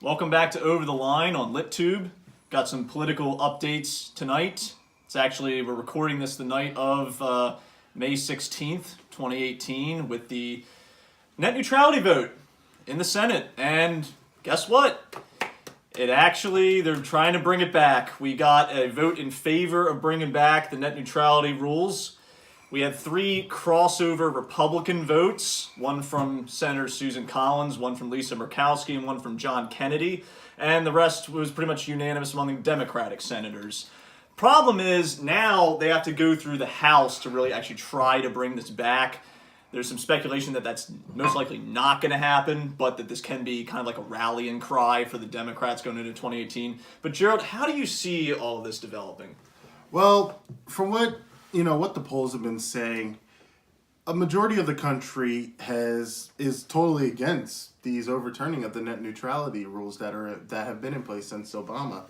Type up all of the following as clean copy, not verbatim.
Welcome back to Over the Line on LitTube. Got some political updates tonight. We're recording this the night of May 16th, 2018, with the net neutrality vote in the Senate. And guess what? They're trying to bring it back. We got a vote in favor of bringing back the net neutrality rules. We had 3 crossover Republican votes, one from Senator Susan Collins, one from Lisa Murkowski, and one from John Kennedy, and the rest was pretty much unanimous among the Democratic senators. Problem is, now they have to go through the House to really actually try to bring this back. There's some speculation that that's most likely not going to happen, but that this can be kind of like a rallying cry for the Democrats going into 2018. But Gerald, how do you see all of this developing? Well, from what the polls have been saying, a majority of the country is totally against these overturning of the net neutrality rules that have been in place since Obama.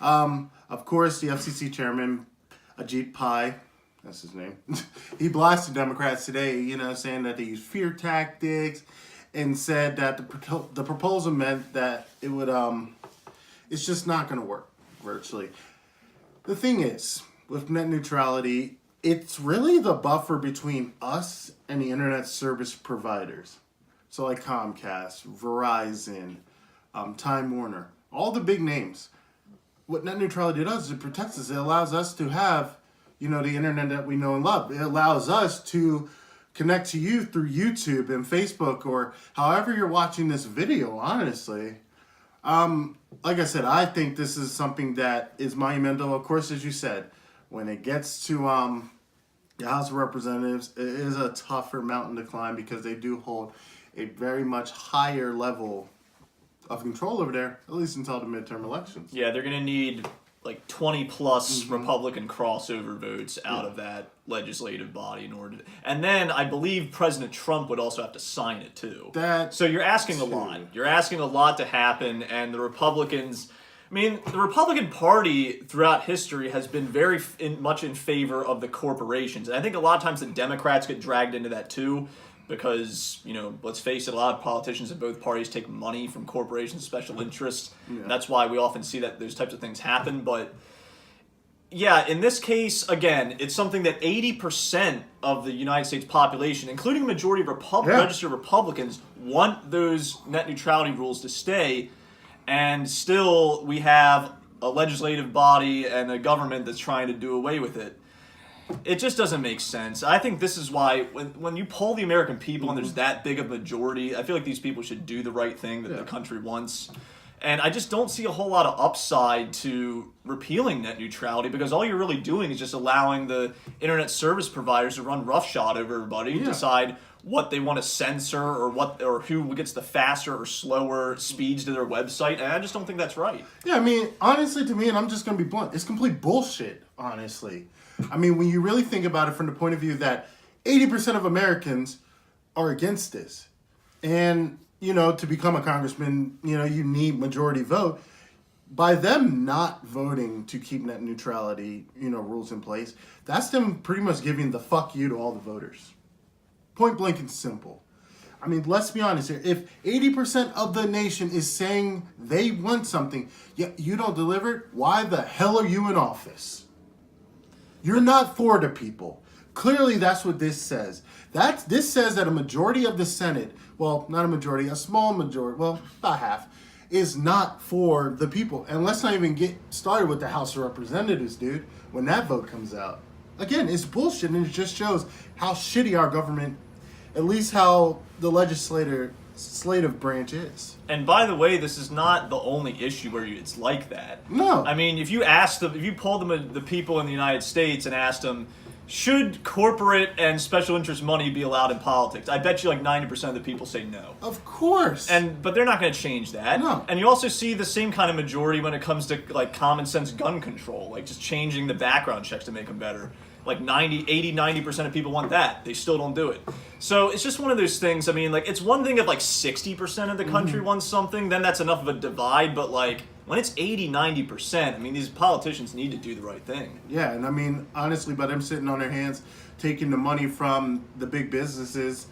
Of course, the FCC chairman, Ajit Pai, that's his name, he blasted Democrats today, saying that they use fear tactics, and said that the proposal meant that it would it's just not going to work virtually. The thing is, with net neutrality, it's really the buffer between us and the internet service providers. So like Comcast, Verizon, Time Warner, all the big names. What net neutrality does is it protects us. It allows us to have, the internet that we know and love. It allows us to connect to you through YouTube and Facebook or however you're watching this video, honestly. Like I said, I think this is something that is monumental. Of course, as you said, when it gets to the House of Representatives, it is a tougher mountain to climb because they do hold a very much higher level of control over there, at least until the midterm elections. Yeah, they're going to need like 20 plus Republican crossover votes out of that legislative body in order to, and then I believe President Trump would also have to sign it too. So you're asking a lot. You're asking a lot to happen, and the Republicans, the Republican Party throughout history has been very much in favor of the corporations. And I think a lot of times the Democrats get dragged into that too because, let's face it, a lot of politicians in both parties take money from corporations, special interests. Yeah. That's why we often see that those types of things happen. But yeah, in this case, again, it's something that 80% of the United States population, including the majority of registered Republicans, want those net neutrality rules to stay. And still, we have a legislative body and a government that's trying to do away with it. It just doesn't make sense. I think this is why, when you poll the American people and there's that big a majority, I feel like these people should do the right thing that the country wants. And I just don't see a whole lot of upside to repealing net neutrality because all you're really doing is just allowing the internet service providers to run roughshod over everybody, decide what they want to censor or who gets the faster or slower speeds to their website, and I just don't think that's right. Yeah, honestly, to me, and I'm just going to be blunt, it's complete bullshit, honestly. When you really think about it from the point of view that 80% of Americans are against this, and, to become a congressman, you need majority vote. By them not voting to keep net neutrality, rules in place, that's them pretty much giving the fuck you to all the voters. Point blank and simple. Let's be honest here. If 80% of the nation is saying they want something, yet you don't deliver it, why the hell are you in office? You're not for the people. Clearly, that's what this says. This says that a majority of the Senate, well, not a majority, a small majority, well, about half, is not for the people. And let's not even get started with the House of Representatives, dude, when that vote comes out. Again, it's bullshit, and it just shows how shitty our government, at least how the legislative branch is. And by the way, this is not the only issue where it's like that. No. If you polled the people in the United States and asked them, should corporate and special interest money be allowed in politics? I bet you like 90% of the people say no. Of course. But they're not going to change that. No. And you also see the same kind of majority when it comes to like common sense gun control, like just changing the background checks to make them better. Like 90% of people want that. They still don't do it. So it's just one of those things. It's one thing if like 60% of the country wants something, then that's enough of a divide. But like when it's 80-90%, these politicians need to do the right thing. Yeah, and honestly, by them sitting on their hands, taking the money from the big businesses,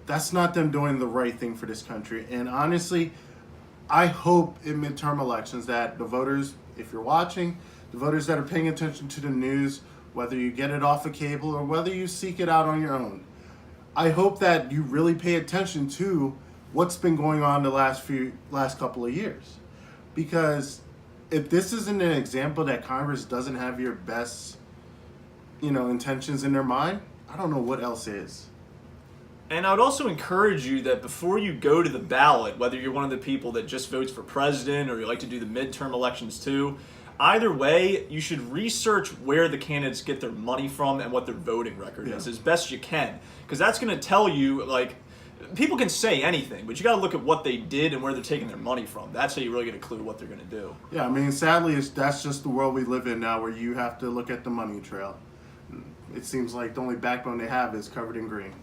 that's not them doing the right thing for this country. And honestly, I hope in midterm elections that the voters, if you're watching, the voters that are paying attention to the news, whether you get it off of cable or whether you seek it out on your own, I hope that you really pay attention to what's been going on the last couple of years. Because if this isn't an example that Congress doesn't have your best, intentions in their mind, I don't know what else is. And I would also encourage you that before you go to the ballot, whether you're one of the people that just votes for president or you like to do the midterm elections too, either way, you should research where the candidates get their money from and what their voting record is as best you can. Because that's going to tell you, people can say anything, but you got to look at what they did and where they're taking their money from. That's how you really get a clue what they're going to do. Yeah, I mean, sadly, that's just the world we live in now, where you have to look at the money trail. It seems like the only backbone they have is covered in green.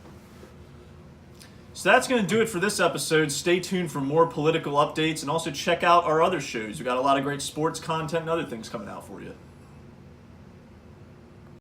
So that's going to do it for this episode. Stay tuned for more political updates and also check out our other shows. We've got a lot of great sports content and other things coming out for you.